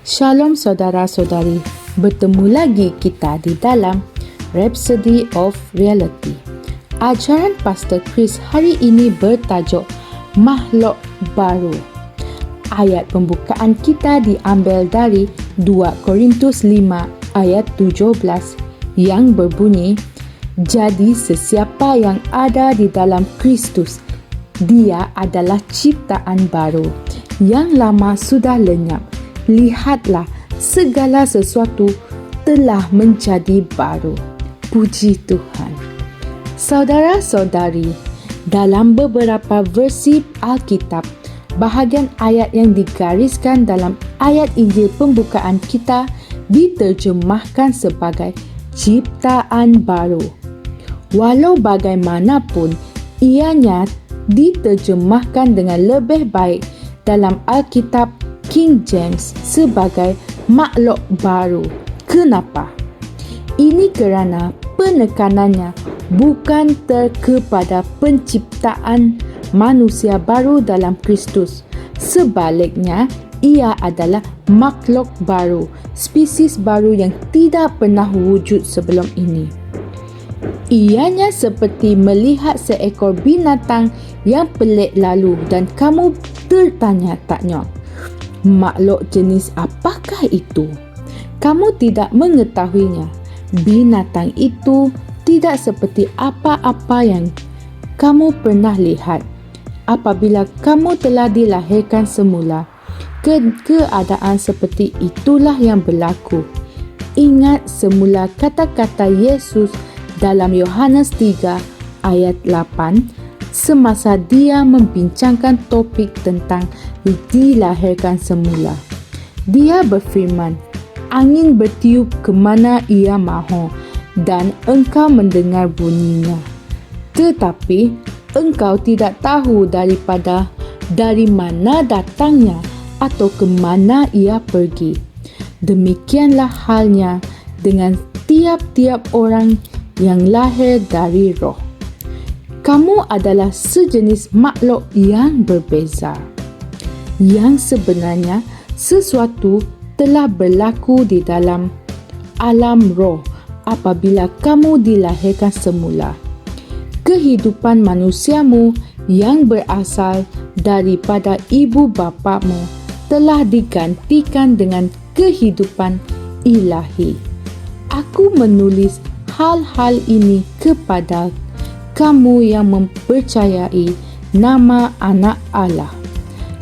Shalom saudara-saudari, bertemu lagi kita di dalam Rhapsody of Reality. Ajaran Pastor Chris hari ini bertajuk Makhluk Baru. Ayat pembukaan kita diambil dari 2 Korintus 5 ayat 17 yang berbunyi, "Jadi sesiapa yang ada di dalam Kristus, dia adalah ciptaan baru. Yang lama sudah lenyap. Lihatlah, segala sesuatu telah menjadi baru." Puji Tuhan. Saudara-saudari, dalam beberapa versi Alkitab, bahagian ayat yang digariskan dalam ayat Injil pembukaan kita diterjemahkan sebagai ciptaan baru. Walau bagaimanapun, ianya diterjemahkan dengan lebih baik dalam Alkitab King James sebagai makhluk baru. Kenapa? Ini kerana penekanannya bukan kepada penciptaan manusia baru dalam Kristus. Sebaliknya, ia adalah makhluk baru, spesies baru yang tidak pernah wujud sebelum ini. Ianya seperti melihat seekor binatang yang pelik lalu dan kamu tertanya-tanya, makhluk jenis apakah itu? Kamu tidak mengetahuinya. Binatang itu tidak seperti apa-apa yang kamu pernah lihat. Apabila kamu telah dilahirkan semula, keadaan seperti itulah yang berlaku. Ingat semula kata-kata Yesus dalam Yohanes 3 ayat 8 semasa dia membincangkan topik tentang dilahirkan semula. Dia berfirman, "Angin bertiup ke mana ia mahu dan engkau mendengar bunyinya. Tetapi engkau tidak tahu dari mana datangnya atau ke mana ia pergi." Demikianlah halnya dengan tiap-tiap orang yang lahir dari roh. Kamu adalah sejenis makhluk yang berbeza. Yang sebenarnya sesuatu telah berlaku di dalam alam roh apabila kamu dilahirkan semula. Kehidupan manusiamu yang berasal daripada ibu bapamu telah digantikan dengan kehidupan ilahi. Aku menulis hal-hal ini kepada kamu yang mempercayai nama Anak Allah,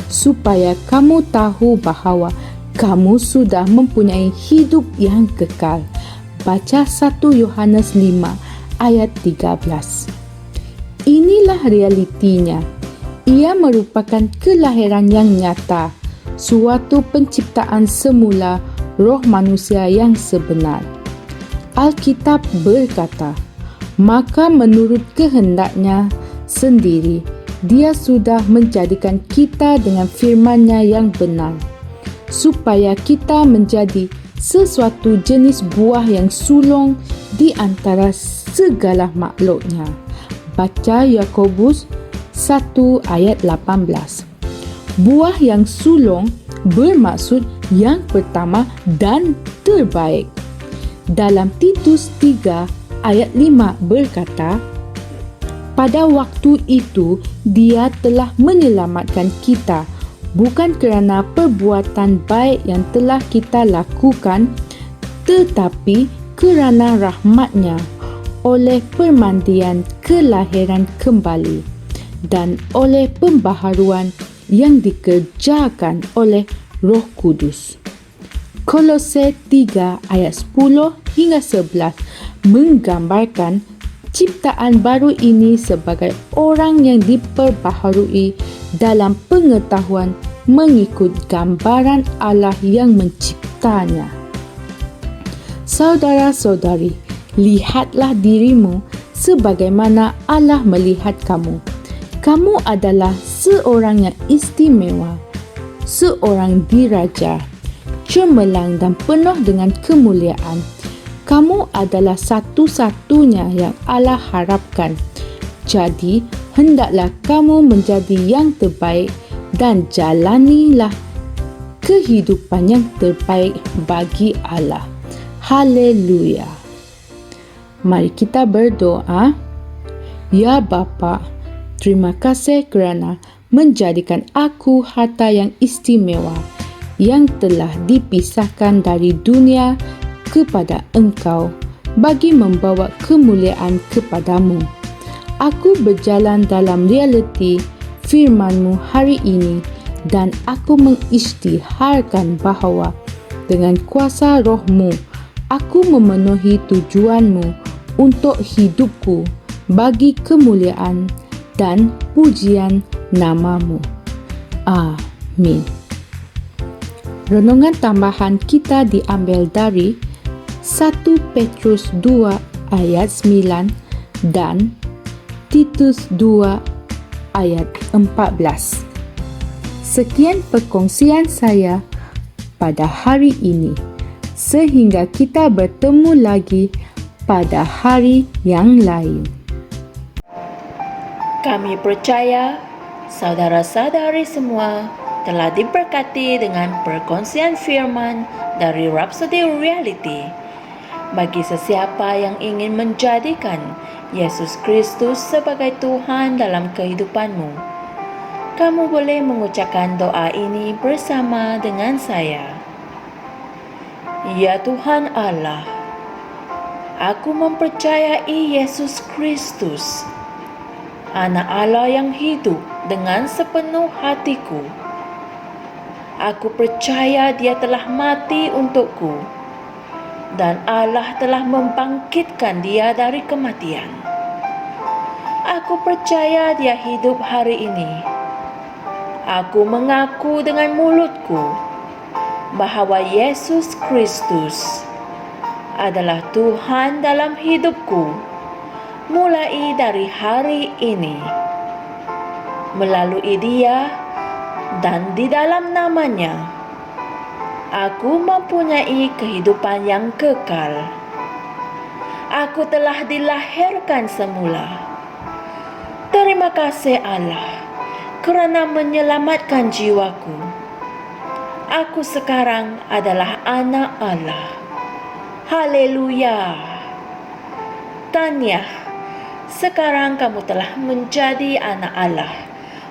supaya kamu tahu bahawa kamu sudah mempunyai hidup yang kekal. Baca 1 Yohanes 5 ayat 13. Inilah realitinya. Ia merupakan kelahiran yang nyata, suatu penciptaan semula roh manusia yang sebenar. Alkitab berkata, "Maka menurut kehendaknya sendiri, dia sudah menjadikan kita dengan firman-Nya yang benar, supaya kita menjadi sesuatu jenis buah yang sulung di antara segala makhluknya." Baca Yakobus 1 ayat 18. Buah yang sulung bermaksud yang pertama dan terbaik. Dalam Titus 3 ayat 5 berkata, "Pada waktu itu dia telah menyelamatkan kita, bukan kerana perbuatan baik yang telah kita lakukan, tetapi kerana rahmat-Nya, oleh permandian kelahiran kembali dan oleh pembaharuan yang dikerjakan oleh Roh Kudus." Kolose 3 ayat 10 hingga 11 menggambarkan ciptaan baru ini sebagai orang yang diperbaharui dalam pengetahuan mengikut gambaran Allah yang menciptanya. Saudara-saudari, lihatlah dirimu sebagaimana Allah melihat kamu. Kamu adalah seorang yang istimewa, seorang diraja, cemerlang dan penuh dengan kemuliaan. Kamu adalah satu-satunya yang Allah harapkan. Jadi, hendaklah kamu menjadi yang terbaik dan jalanilah kehidupan yang terbaik bagi Allah. Haleluya. Mari kita berdoa. Ya Bapa, terima kasih kerana menjadikan aku harta yang istimewa yang telah dipisahkan dari dunia kepada Engkau bagi membawa kemuliaan kepadamu. Aku berjalan dalam realiti firman-Mu hari ini dan aku mengisytiharkan bahawa dengan kuasa Roh-Mu, aku memenuhi tujuan-Mu untuk hidupku bagi kemuliaan dan pujian nama-Mu. Amin. Renungan tambahan kita diambil dari 1 Petrus 2 ayat 9 dan Titus 2 ayat 14. Sekian perkongsian saya pada hari ini. Sehingga kita bertemu lagi pada hari yang lain. Kami percaya saudara-saudari semua telah diberkati dengan perkongsian firman dari Rhapsody Reality. Bagi sesiapa yang ingin menjadikan Yesus Kristus sebagai Tuhan dalam kehidupanmu, kamu boleh mengucapkan doa ini bersama dengan saya. Ya Tuhan Allah, aku mempercayai Yesus Kristus, Anak Allah yang hidup dengan sepenuh hatiku. Aku percaya Dia telah mati untukku dan Allah telah membangkitkan Dia dari kematian. Aku percaya Dia hidup hari ini. Aku mengaku dengan mulutku bahawa Yesus Kristus adalah Tuhan dalam hidupku mulai dari hari ini. Melalui Dia dan di dalam nama-Nya, aku mempunyai kehidupan yang kekal. Aku telah dilahirkan semula. Terima kasih Allah kerana menyelamatkan jiwaku. Aku sekarang adalah anak Allah. Haleluya. Tahniah, sekarang kamu telah menjadi anak Allah.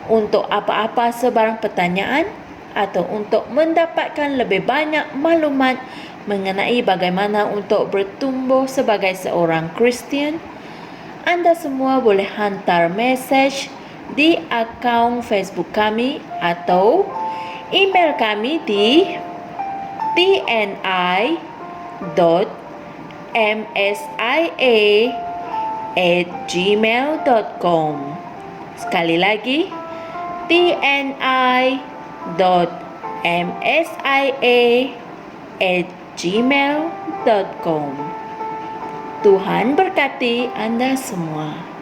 Untuk apa-apa sebarang pertanyaan atau untuk mendapatkan lebih banyak maklumat mengenai bagaimana untuk bertumbuh sebagai seorang Kristian, anda semua boleh hantar mesej di akaun Facebook kami atau email kami di tni.msia@gmail.com. Sekali lagi, tni.msia@gmail.com. Tuhan berkati anda semua.